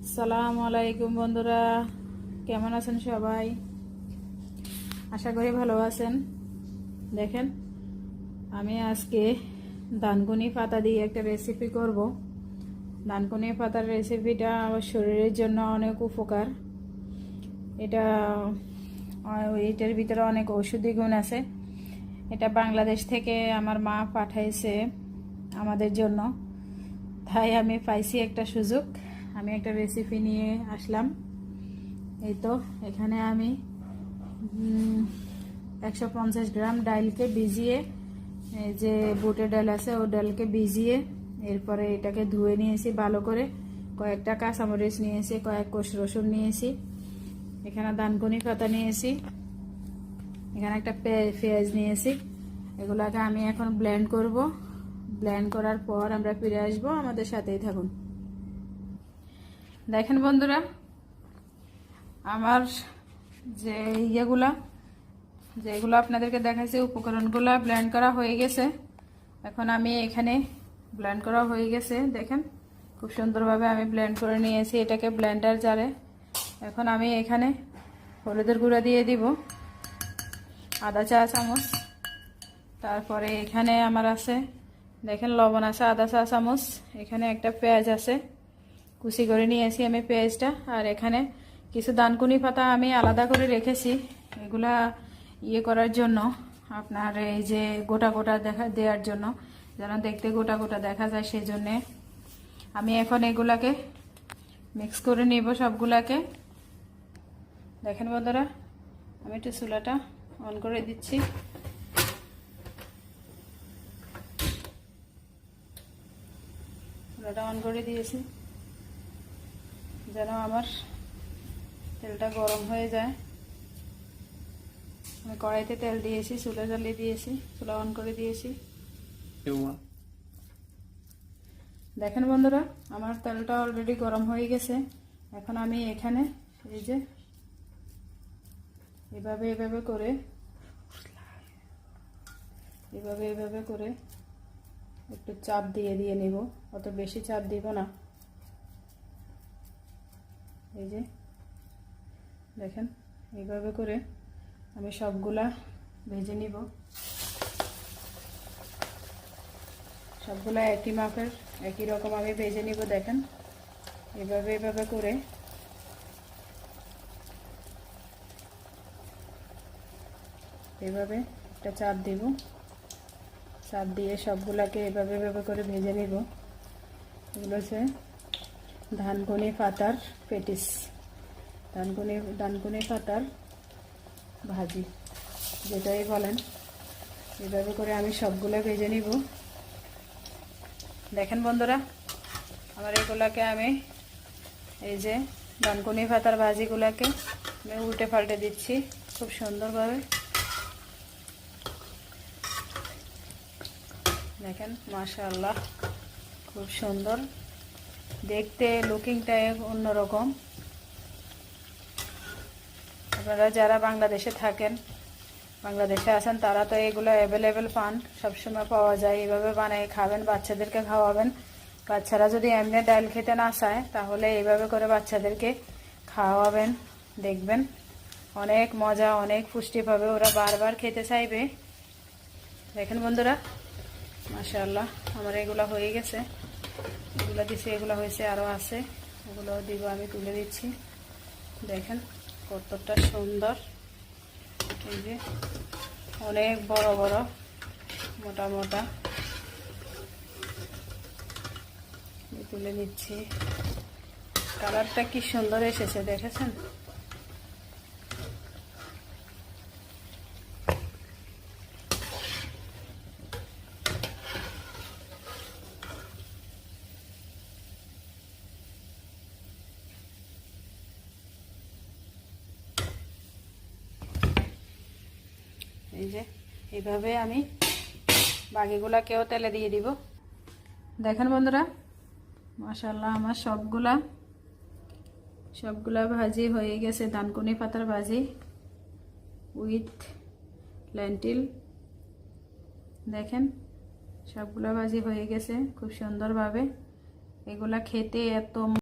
আসসালামু আলাইকুম বন্ধুরা, কেমন আছেন সবাই? আশা করি ভালো আছেন। দেখেন, আমি আজকে দানকুনি পাতা দিয়ে একটা রেসিপি করব। দানকুনি পাতার রেসিপিটা আমার শরীরের জন্য অনেক উপকার। এটার ভিতরে অনেক ঔষধি গুণ আছে। এটা বাংলাদেশ থেকে আমার মা পাঠাইছে আমাদের জন্য, তাই আমি পাইছি একটা সুযোগ। আমি একটা রেসিপি নিয়ে আসলাম। এই তো এখানে আমি 150 গ্রাম ডালকে ভিজিয়ে, এই যে বুটের ডাল আছে ও ডালকে ভিজিয়ে এরপরে এটাকে ধুয়ে নিয়েছি ভালো করে। কয়েকটা কাঁচামরিচ নিয়েছি, কয়েক কোষ রসুন নিয়েছি, এখানে দানকুনি পাতা নিয়েছি, এখানে একটা পেঁয়াজ নিয়েছি। এগুলাকে আমি এখন ব্লেন্ড করব। ব্লেন্ড করার পর আমরা ফিরে আসবো, আমাদের সাথেই থাকুন। দেখেন বন্ধুরা, আমার যে যেগুলো আপনাদেরকে দেখাইছে উপকরণগুলো ব্লেন্ড করা হয়ে গেছে। এখন আমি এখানে ব্লেন্ড করা হয়ে গেছে, দেখেন খুব সুন্দরভাবে আমি ব্লেন্ড করে নিয়েছি এটাকে ব্লেন্ডার জারে। এখন আমি এখানে হলুদের গুঁড়া দিয়ে দিব আধা চা চামচ। তারপরে এখানে আমার আছে, দেখেন লবণ আছে আধা চা চামচ। এখানে একটা পেঁয়াজ আছে, কুচি করে নিয়েছি আমি পেঁয়াজটা। আর এখানে কিছু দানকুনি পাতা আমি আলাদা করে রেখেছি, এগুলা করার জন্য, আপনার এই যে গোটা গোটা দেওয়ার জন্য, যেন দেখতে গোটা গোটা দেখা যায়, সেই জন্যে আমি এখন এগুলাকে মিক্স করে নিব সবগুলাকে। দেখেন বন্ধুরা, আমি একটু চুলাটা অন করে দিচ্ছি। চুলাটা অন করে দিয়েছি যেন আমার তেলটা গরম হয়ে যায়। আমি কড়াইতে তেল দিয়েছি, চুলা জ্বালিয়ে দিয়েছি, চুলা অন করে দিয়েছি। দেখেন বন্ধুরা, আমার তেলটা অলরেডি গরম হয়ে গেছে। এখন আমি এখানে এই যে এভাবে করে একটু চাপ দিয়ে নিব, অত বেশি চাপ দিব না। এই যে দেখেন, এইভাবে করে আমি সবগুলা ভেজে নিব। সবগুলা একই মাপের একই রকম আমি ভেজে নিব। দেখেন এভাবে করে এভাবে একটা চাপ দিব, চাপ দিয়ে সবগুলাকে এভাবে করে ভেজে নিব। এগুলো হচ্ছে দানকুনি পাতার পেটিস, দানকুনি পাতার ভাজি, যেটাই বলেন। এভাবে করে আমি সবগুলো ভেজে নিব। দেখেন বন্ধুরা, আমার এগুলাকে আমি এই যে দানকুনি পাতার ভাজিগুলাকে আমি উল্টে পাল্টে দিচ্ছি খুব সুন্দরভাবে। দেখেন মাশাআল্লাহ, খুব সুন্দর দেখতে, লুকিংটাই অন্যরকম। আপনারা যারা বাংলাদেশে থাকেন, বাংলাদেশে আছেন, তারা তো এগুলো অ্যাভেলেবেল পান, সবসময় পাওয়া যায়। এইভাবে বানিয়ে খাবেন, বাচ্চাদেরকে খাওয়াবেন। বাচ্চারা যদি এমনি ডাল খেতে না চায়, তাহলে এইভাবে করে বাচ্চাদেরকে খাওয়াবেন, দেখবেন অনেক মজা, অনেক পুষ্টি পাবে, ওরা বারবার খেতে চাইবে। দেখেন বন্ধুরা, মাশাআল্লাহ আমার এগুলো হয়ে গেছে। এগুলো দিচ্ছি, এগুলো হয়েছে, আরও আছে, এগুলো দিব, আমি তুলে দিচ্ছি। দেখেন কতটা সুন্দর, এই যে অনেক বড় বড় মোটা মোটা তুলে নিচ্ছি। কালারটা কি সুন্দর এসেছে, দেখেছেন? এই যে এইভাবে আমি বাকিগুলাকেও তেলে দিয়ে দিব। দেখেন বন্ধুরা, মাশাআল্লাহ আমার সবগুলা ভাজি হয়ে গেছে। দানকুনি পাতার ভাজি উইথ লেন্টিল, দেখেন সবগুলা ভাজি হয়ে গেছে খুব সুন্দরভাবে। এগুলা খেতে এত